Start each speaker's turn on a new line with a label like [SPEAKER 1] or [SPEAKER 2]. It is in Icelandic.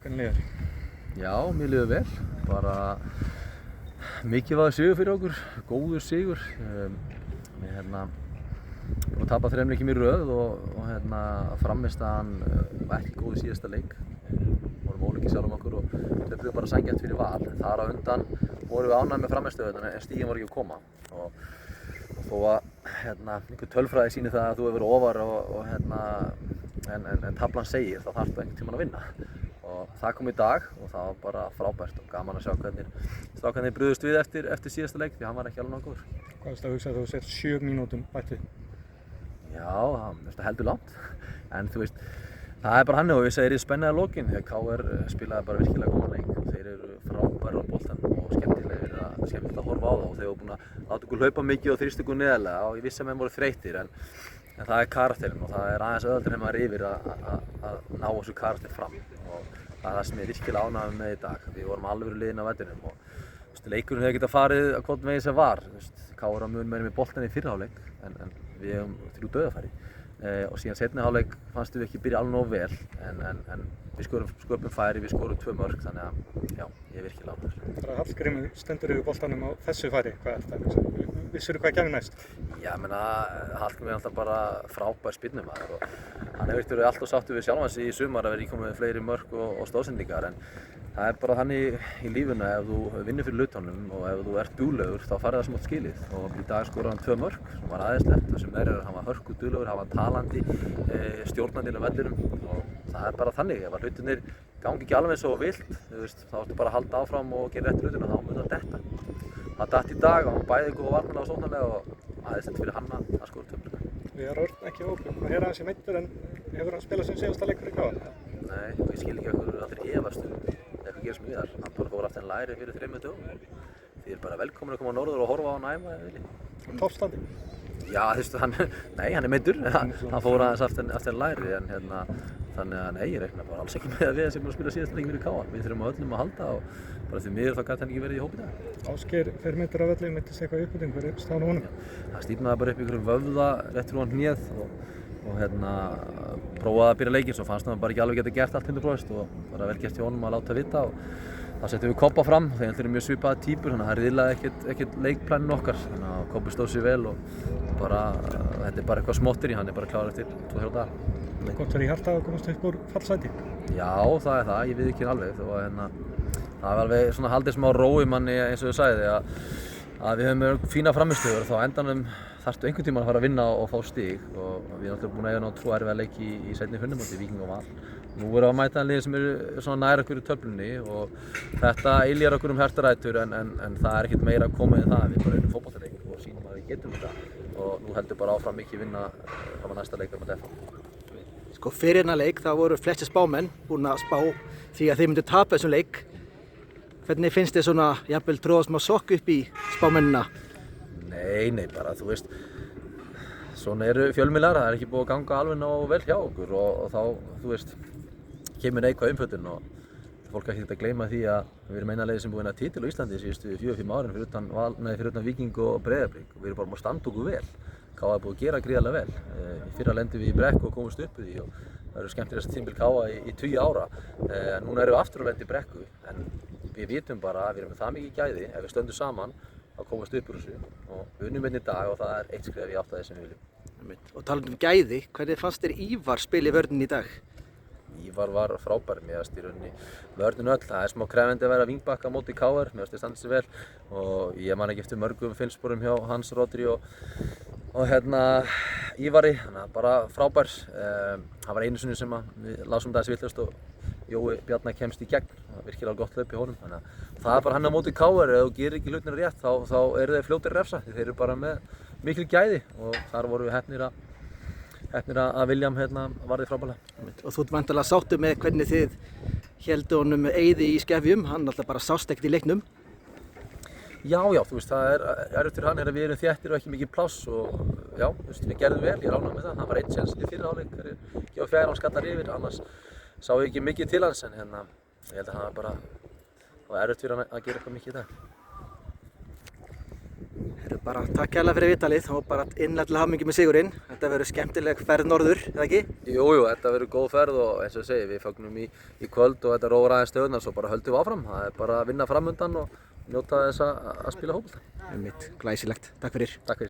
[SPEAKER 1] Hvernig líður?
[SPEAKER 2] Já, mér líður vel. Bara mikilvægur sigur fyrir okkur, góður sigur. Við búin að tapa 3 leikjum í röð og frammistaðan var ekki góð í síðasta leik. Vorum ólíkir sjálfum okkur og töpuðum bara sanngjarnt fyrir Val. Þar á undan vorum við ánægðir með frammistöðuna en stigin voru ekki að koma. Og þó að einhver tölfræði sýnir það að þú hefur verið ofar en taflan segir, þá þarftu einhvern tímann að vinna. Og það kom í dag og það var bara frábært og gaman að sjá hvernig strákarnir brugðust við eftir síðasta leik því hann var ekki alveg nógu góður.
[SPEAKER 1] Hvað varstu að hugsa þegar þú sett 7 mínútum bætt við?
[SPEAKER 2] Já, það heldur langt. En þú veist, það er bara hann og við segir í spennaði lokin því að KR spilaði bara virkilega góðan leik. Þeir eru frábærir á boltanum og skemmtilegt að horfa á það og þeir voru búin að láta okkur hlaupa mikið og þrýsta okkur neðarlega og ég vissi að menn voru þreyttir en það er karakterinn og það er aðeins auðveldur en maður yfir að ná þessu karakter fram og það er það sem ég er virkilega ánægður með í dag. Við vorum alveg liðin á vellinum og leikurinn hefði getað farið að hvorn veginn sem var. KR var mun meira með boltann í fyrri hálfleik en við hefum 3 dauðafæri og síðan seinni hálfleik fannst við ekki byrja alveg nógu vel en við sköpum færi, við skorum 2 mörk þannig að já, ég er virkilega ánægður.
[SPEAKER 1] Þegar Hallgrímur stendur yfir boltanum á þessu færi, hvað er þetta? Vissirðu hvað kemur næst?
[SPEAKER 2] Já, ég meina, Hallgrímur er alltaf bara frábær spyrnumaður og hann hefur verið alltaf sáttur við sjálfan sig í sumar að vera íkomið með fleiri mörk og stóðsendingar en það er bara þannig í lífinu ef þú vinnur fyrir hlutunum og ef þú ert duglegur þá farið það sem átt skilið og í dag skoraði hann 2 mörk sem var æðislegt þar sem hann var hörku duglegur, hann var talandi, stjórnandi inn á vellinum og það er bara þannig ef að hlutinir gangi ekki alveg eins og vilt þá ertu bara að halda áfram og gera rétt hlutina þá mun það detta. Það datt í dag og hann bæði góð varnarlega og sóknarlega og æðislegt fyrir hann að skora 2 mörk.
[SPEAKER 1] Við erum Örn ekki ópum og hans í meiddur en hefur hann spilað sem síðasta leikur í KR?
[SPEAKER 2] Nei, og ég skil ekki að hverju allir efast eitthvað gerist með þar. Hann bara fór aftur en læri fyrir 3 dögum. Þið er bara velkomin að koma á norður og horfa á hann æfa ef þið viljið.
[SPEAKER 1] Toppstandi?
[SPEAKER 2] Já, þú veist, hann er meiddur. Hann fór aðeins aftur en læri en þannig að nei, ég reikna bara alls ekki með að við sem erum að spila síðasta leikin fyrir KR. Við þurfum á öllum að halda og bara því miður þá gat hann ekki verið í hóp í dag.
[SPEAKER 1] Ásgeir fer meiddur á velli, meiddist eitthvað í uppbytting, hver er staðan á honum?
[SPEAKER 2] Það stífnaði bara upp ykkur vöfða rétt fyrir hann hnéð og prófaði að byrja leikinn svo fannst hann bara ekki alveg geta gert allt 100% og bara vel gert hjá honum að láta vita og þá settum við Kobba fram, þeir eru mjög svipaða týpur þannig að það riðlaði ekkert leikplaninu okkar þannig að Kobbi stóð sér vel og bara, þetta er bara eitthvað smottir í hann er bara klár eftir 2-3 daga.
[SPEAKER 1] Gott verið í hjarta að komast upp úr fallsæti?
[SPEAKER 2] Já, það er það, ég við ekki alveg þó að það var alveg svona haldið smá ró í manni eins og ég sagði að við höfum fína frammistöður þá endanum þarftu einhvern tímann að fara að vinna og fá stig og við erum náttúrulega búin að eiga 2 erfiða leiki í seinni hundumóti, Víking og Val. Nú erum við að mæta liðið sem eru svona nær okkur í töflunni og þetta yljar okkur hjartarætur en það er ekkert meira að koma en það, við bara erum fótboltaleik og sýnum að við getum þetta og nú heldur bara áfram mikið vinna á næsta leik með FH.
[SPEAKER 3] Sko fyrir þennan leik þá voru flestir spámenn búin að spá því að þeir myndu tapa þessum leik. Hvernig finnst þið svona jafnvel tróða smá sokk upp í spámennina?
[SPEAKER 2] Nei, bara þú veist, svona eru fjölmiðlar, það er ekki búið að ganga alveg nógu vel hjá okkur og þá, þú veist, kemur neikvæð umfjöllun og fólk ekki að gleyma því að við erum eina liðið sem búið að vinna titil á Íslandi síðustu 4-5 árin fyrir utan Víking og Breiðablik og við erum bara búin að standa okkur vel. KA er búið að gera gríðarlega vel. Í fyrra lendum við í brekku og komumst upp í því og það eru skemmtilegast tímabil KA í 20 ára. Núna erum við aftur að lenda í brekku en við vitum bara að við erum með það mikið gæði ef við stöndum saman að komast upp úr þessu og við unnum í dag og það er 1 skref í átt að því sem við viljum.
[SPEAKER 3] Og talandi um gæði, hvernig fannst þér Ívar spila í vörninni í dag?
[SPEAKER 2] Ívar var frábær, mér fannst í rauninni vörnin öll, það er smá krefjandi að vera vingbakk á móti KR, mér fannst þið standa sig vel og ég man ekki eftir mörgum finnsporum hjá Hans Rodri og Ívari, þannig að bara frábær. Það var einu sinni sem við lásum þessi villast og Jói Bjarnar kemst í gegn, það var virkilega gott hlaup í honum, þannig að það er bara hann á móti KR, ef þú gerir ekki hlutina rétt þá eru þeir fljótir refsa, því þeir eru bara með mikil gæði og þar vorum við heppnir að William varði frábærlega.
[SPEAKER 3] Og þú ert væntanlega sáttur með hvernig þið héldu honum Eiði í skefjum, hann alltaf bara sást ekkert í leiknum?
[SPEAKER 2] Já, þú veist, það er erfitt fyrir hann að við erum þéttir og ekki mikið pláss og já, þú veist, við gerðum vel, ég er ánægður með það, það var 1 séns í fyrri hálfleik, gefa fjær á hann skallar yfir, annars sá ég ekki mikið til hans en ég held að það var erfitt fyrir hann að gera eitthvað mikið í dag.
[SPEAKER 3] Bara takk kærlega fyrir viðtalið og bara innlega til hamingju með sigurinn. Þetta verður skemmtileg ferð norður, eða ekki?
[SPEAKER 2] Jú, þetta verður góð ferð og eins og ég segi, við fögnum í kvöld og þetta róar aðeins stöðuna, svo bara höldum við áfram. Það er bara að vinna framundan og njóta þess að spila fótbolta.
[SPEAKER 3] Einmitt, glæsilegt. Takk fyrir.
[SPEAKER 2] Takk fyrir.